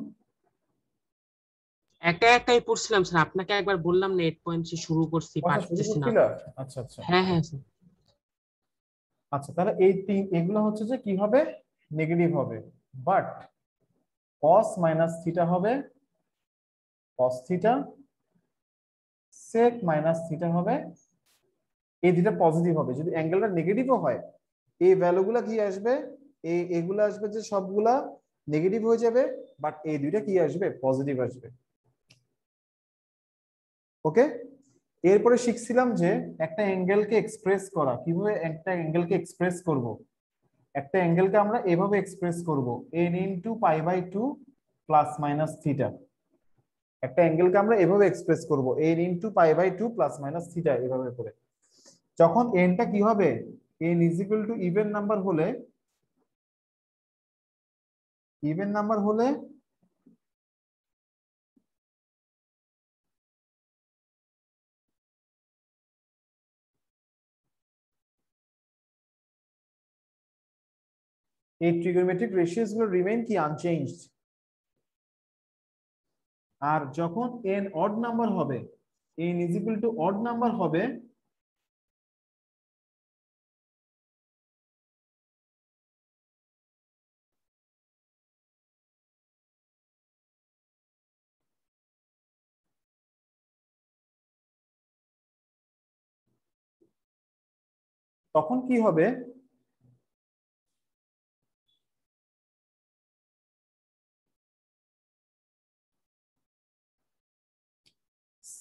একাই পড়ছিলাম স্যার, আপনাকে একবার বললাম না 8 পয়েন্ট শুরু করছি, আচ্ছা, শুরু পারতেছি না। করছিল। আচ্ছা আচ্ছা হ্যাঁ স্যার। আচ্ছা, তাহলে এই এগুলো হচ্ছে যে কি হবে? নেগেটিভ হবে, বাট cos মাইনাস থিটা হবে cos theta, sec minus theta হবে, এই দুটো পজিটিভ হবে। যদি অ্যাঙ্গেলটা নেগেটিভও হয়, এই ভ্যালুগুলো কি আসবে? এগুলো আসবে যে সবগুলা নেগেটিভ হয়ে যাবে, বাট এই দুইটা কি আসবে? পজিটিভ আসবে। ওকে, এরপরে শিখছিলাম যে একটা অ্যাঙ্গেলকে এক্সপ্রেস করা, কিভাবে একটা অ্যাঙ্গেলকে এক্সপ্রেস করব। একটা অ্যাঙ্গেলকে আমরা এভাবে এক্সপ্রেস করব, n into pi by 2 plus minus theta. একটা অ্যাঙ্গেলকে আমরা এভাবে এক্সপ্রেস করব, n into pi by 2 plus minus theta, এভাবে করে। যখন nটা কি হবে? n is equal to even number হলে, ইভেন নাম্বার হলে এই ট্রিগোনোমেট্রিক রেশিওস গুলো রিমেইন কি আনচেঞ্জড। আর যখন n অড নাম্বার হবে, n is equal to odd number হবে, তখন কি হবে?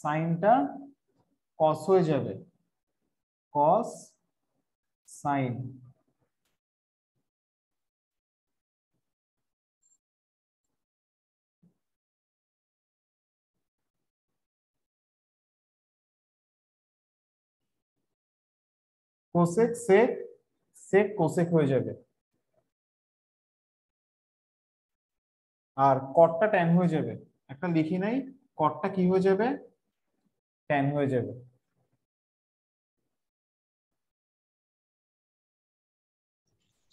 সাইনটা কস হয়ে যাবে, কস সাইন। কোসেক সেক, সেক কোসেক হয়ে যাবে, আর কটটা ট্যান হয়ে যাবে। একটা লিখি নাই, কটটা কি হয়ে যাবে? ট্যান হয়ে যাবে।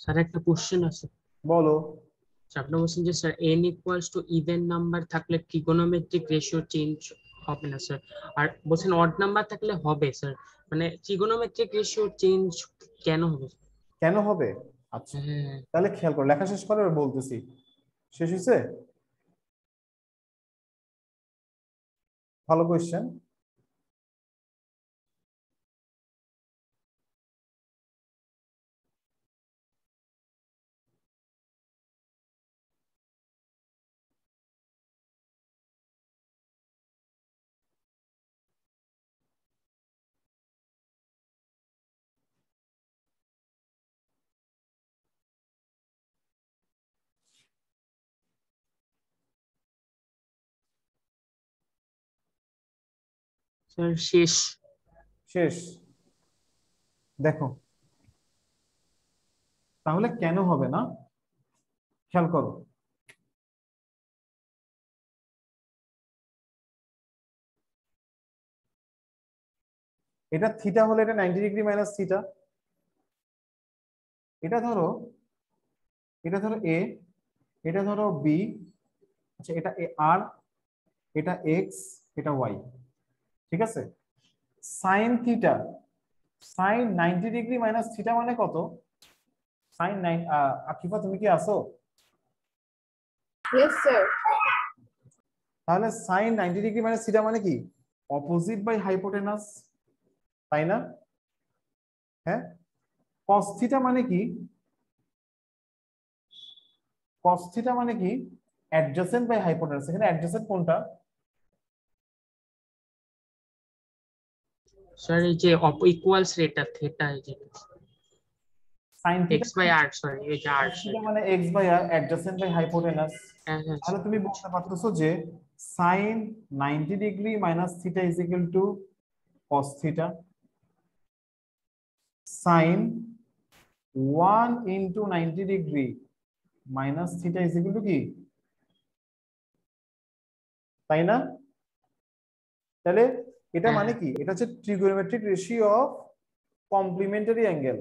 স্যার একটা কোশ্চেন আছে। বলো। আপনি বলছেন যে sir n equals to even number থাকলে ট্রিগোনোমেট্রিক রেশিও চেঞ্জ হবে না স্যার, আর বলছেন অড নাম্বার থাকলে হবে স্যার, মানে ট্রিগোনোমেট্রিক রেশিও চেঞ্জ কেন হবে? কেন হবে? আচ্ছা, হ্যাঁ তাহলে খেয়াল করো, লেখা শেষ করে বলতেছি। শেষ হয়েছে? ভালো কোয়েশ্চেন। স্যার শেষ। শেষ। দেখো তাহলে কেন হবে না, খেয়াল করো। এটা থিটা হলে এটা 90 ডিগ্রি মাইনাস থিটা। এটা ধরো, এটা ধরো এ, এটা ধরো বি, আচ্ছা এটা আর, এটা এক্স, এটা ওয়াই, ঠিক আছে। Sine theta, sine 90 degree minus theta মানে কত? সাইন 9, আকিফা তুমি কি আছো? Yes, sir. তাহলে সাইন 90 ডিগ্রি মাইনাস থিটা মানে কি? অপোজিট বাই হাইপোটেনাস, তাই না? হ্যাঁ। কস থিটা মানে কি? কস থিটা মানে কি? Adjacent by hypotenuse. এখানে অ্যাডজাসেন্ট কোনটা? স্যার এই যে ইকুয়ালস রেটা থিটা এই যে sin x by r sorry এই যে r থিটা মানে x by r adjacent by hypotenuse. হ্যাঁ হ্যাঁ তাহলে তুমি বলতে পারতেছো যে sin 90 degree minus theta is equal to cos theta, sin 1 into 90 degree minus theta is equal to কি, তাই না? তাহলে এটা হ্যাঁ, মানে কি, এটা হচ্ছে trigonometric ratio of complimentary angle,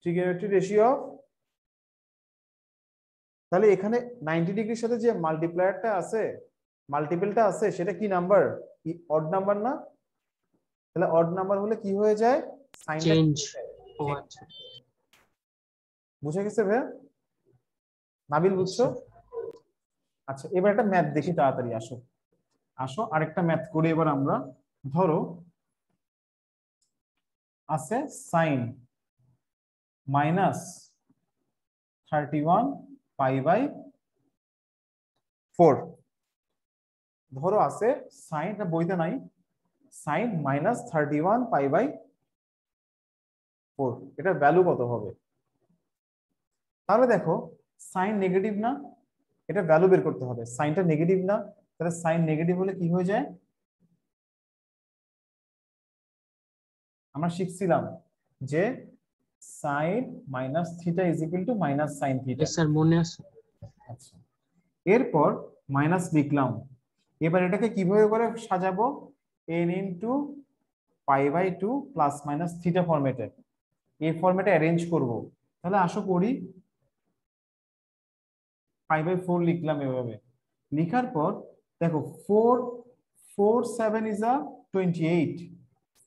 trigonometric ratio of. তাহলে এখানে 90 ডিগ্রির সাথে যে মাল্টিপ্লায়ারটা আছে, মাল্টিপলটা আছে, সেটা কি নাম্বার, অড নাম্বার না? তাহলে অড নাম্বার হলে কি হয়ে যায়, সাইনটা চেঞ্জ। ও আচ্ছা বুঝে গেছে ভাইয়া? নাবিল বুঝছো? আচ্ছা এবার একটা ম্যাথ দেখি তাড়াতাড়ি, আসো আসো আরেকটা ম্যাথ করি এবার আমরা। ধরো আছে সাইন -31 π/4। ধরো আছে সাইন, এটা বইতে নাই, সাইন -31 π/4, এটার ভ্যালু কত হবে? তাহলে দেখো সাইন নেগেটিভ না, এটা ভ্যালু বের করতে হবে। সাইনটা নেগেটিভ না, তাহলে সাইন নেগেটিভ হলে কি হয়ে যায়, আমরা শিখছিলাম যে sine minus theta is equal to minus sine theta. Sir মনে আছে। আচ্ছা এরপর মাইনাস লিখলাম, এবার এটাকে কিভাবে করে সাজাবো, n into π/2 plus minus theta ফরম্যাটে, এই ফরম্যাটে অ্যারেঞ্জ করব। তাহলে আসো করি, π/4 লিখলাম এভাবে। লিখার পর দেখো 4 4 7 ইজ আ 28,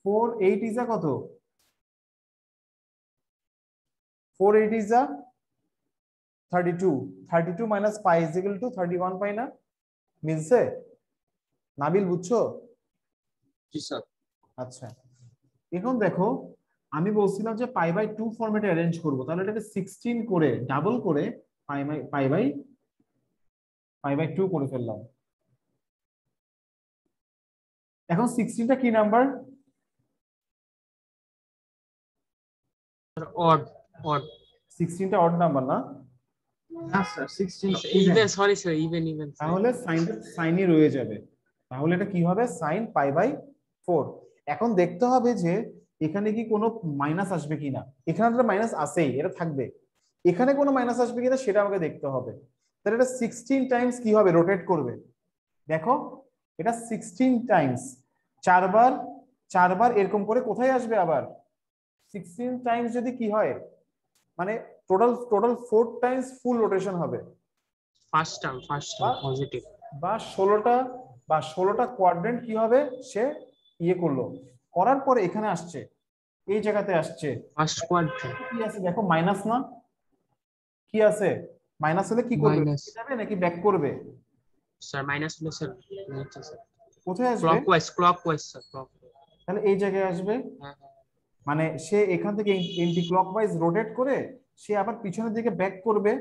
4 8 ইজ আ কত, 4 8 is a 32, 32 minus pi is equal two 31 পাই না? মিলছে? নাবিল বুঝছো? জি স্যার। আচ্ছা এখন দেখো আমি বলছিলাম যে π/2 ফরম্যাটে অ্যারেঞ্জ করব, তাহলে এটাকে 16 করে ডাবল করে π/2 করে ফেললাম। এখন 16টা কি নাম্বার? অড অড 16টা অড নাম্বার না? না sir 16 even sorry sir even even তাহলে সাইনটা সাইনই রয়ে যাবে। তাহলে এটা কি হবে, সাইন π/4। এখন দেখতে হবে যে এখানে কি কোনো মাইনাস আসবে কিনা, এখানে তো মাইনাস আসেই, এটা থাকবে, এখানে কোনো মাইনাস আসবে কিনা সেটা আমাকে দেখতে হবে। তাহলে এটা 16 টাইমস কি হবে, রোটেট করবে। দেখো এটা 16 টাইমস, চারবার চারবার এরকম করে কোথায় আসবে আবার, 16 টাইমস যদি কি হয় মানে টোটাল টোটাল 4 টাইমস ফুল রোটেশন হবে, ফার্স্ট টার্ম পজিটিভ বা 16টা কোয়াড্রেন্ট কি হবে, সে ইয়ে করলো, করার পরে এখানে আসছে, এই জায়গাতে আসছে, ফার্স্ট কোয়াড্রেন্ট কি আছে দেখো, মাইনাস না, কি আছে, মাইনাস হলে কি করবে, মাইনাস যাবে নাকি ব্যাক করবে, স্যার মাইনাস হলে স্যার নিচে স্যার কোথায় আসবে, ক্লকওয়াইজ স্যার তাহলে এই জায়গায় আসবে। হ্যাঁ মানে সে এখান থেকে এন্টি ক্লকওয়াইজ রোটেট করে সে আবার পিছনের দিকে ব্যাক করবে,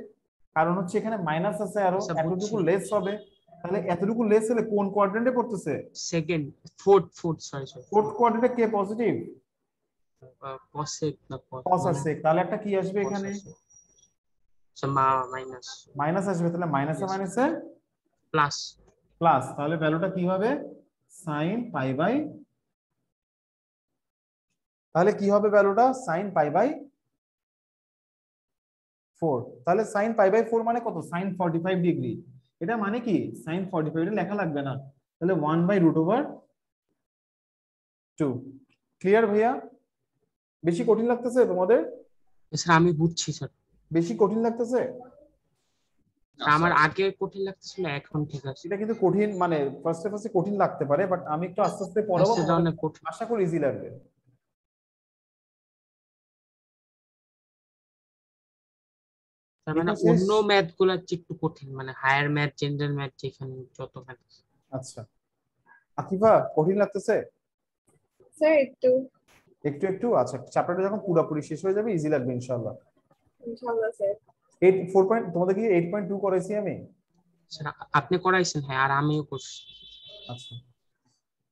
কারণ হচ্ছে এখানে মাইনাস আছে, আরো আচ্ছা, এতটুকু বুঝছি। লেস হবে। তাহলে এতটুকু লেস হলে কোন কোয়াড্রেন্টে পড়তেছে, সেকেন্ড ফোর্থ সরি ফোর্থ কোয়াড্রেন্টে কে পজিটিভ, কসেক না কস আর সেক, তাহলে একটা কি আসবে এখানে, মাইনাস মাইনাস আসবে, তাহলে মাইনাসে Yes. মাইনাসে প্লাস প্লাস, তাহলে ভ্যালুটা কি হবে, সাইন π/, তাহলে কি হবে ভ্যালুটা, সাইন π/4। তাহলে সাইন π/4 মানে কত, সাইন 45 ডিগ্রি। এটা মানে কি সাইন 45, এটা লেখা লাগবে না, তাহলে 1/√2। ক্লিয়ার ভাইয়া? বেশি কঠিন লাগতেছে তোমাদের, স্যার আমি বুঝছি স্যার বেশি কঠিন লাগতেছে? আমার আগে কঠিন লাগতেছিল এখন ঠিক আছে এটা কিন্তু কঠিন, মানে ফার্স্টে ফার্স্টে কঠিন লাগতে পারে, বাট আমি একটু আস্তে আস্তে পড়াবো, সেটা অনেক কঠিন আশা করি ইজি লাগবে। তার মানে এটা শেষ? অন্য ম্যাথ গুলার চেয়ে একটু কঠিন, মানে হায়ার ম্যাথ জেনারেল ম্যাথ যেখানে যত ম্যাথ আচ্ছা আকিফা কঠিন লাগতেছে? Sir, একটু একটু একটু, আচ্ছা চ্যাপ্টারটা যখন পুরোপুরি শেষ হয়ে যাবে ইজি লাগবে ইনশাআল্লাহ। ইনশাআল্লাহ স্যার। 4 পয়েন্ট তোমাদের কি 8.2 করাইছি আমি? স্যার আপনি করাইছেন, হ্যাঁ আর আমিও করছি। আচ্ছা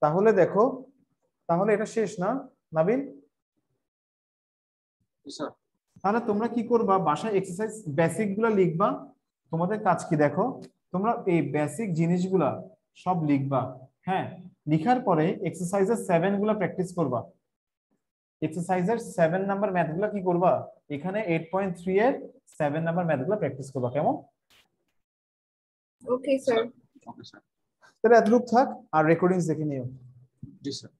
তাহলে দেখো, তাহলে এটা শেষ না, নাবিল? স্যার তাহলে তোমরা কি করবা, বাসায় এক্সারসাইজ বেসিক গুলা লিখবা। তোমাদের কাজ কি দেখো, তোমরা এই বেসিক জিনিসগুলা সব লিখবা। হ্যাঁ, লিখার পরে এক্সারসাইজের 7 গুলা প্র্যাকটিস করবা। এক্সারসাইজের 7 নাম্বার ম্যাথগুলো কি করবা, এখানে 8.3 এর 7 নাম্বার ম্যাথগুলো প্র্যাকটিস করবা। কেমন? Okay, sir. Okay sir. তাহলে এতটুকু থাক, আর রেকর্ডিংস দেখে নিও। জি স্যার।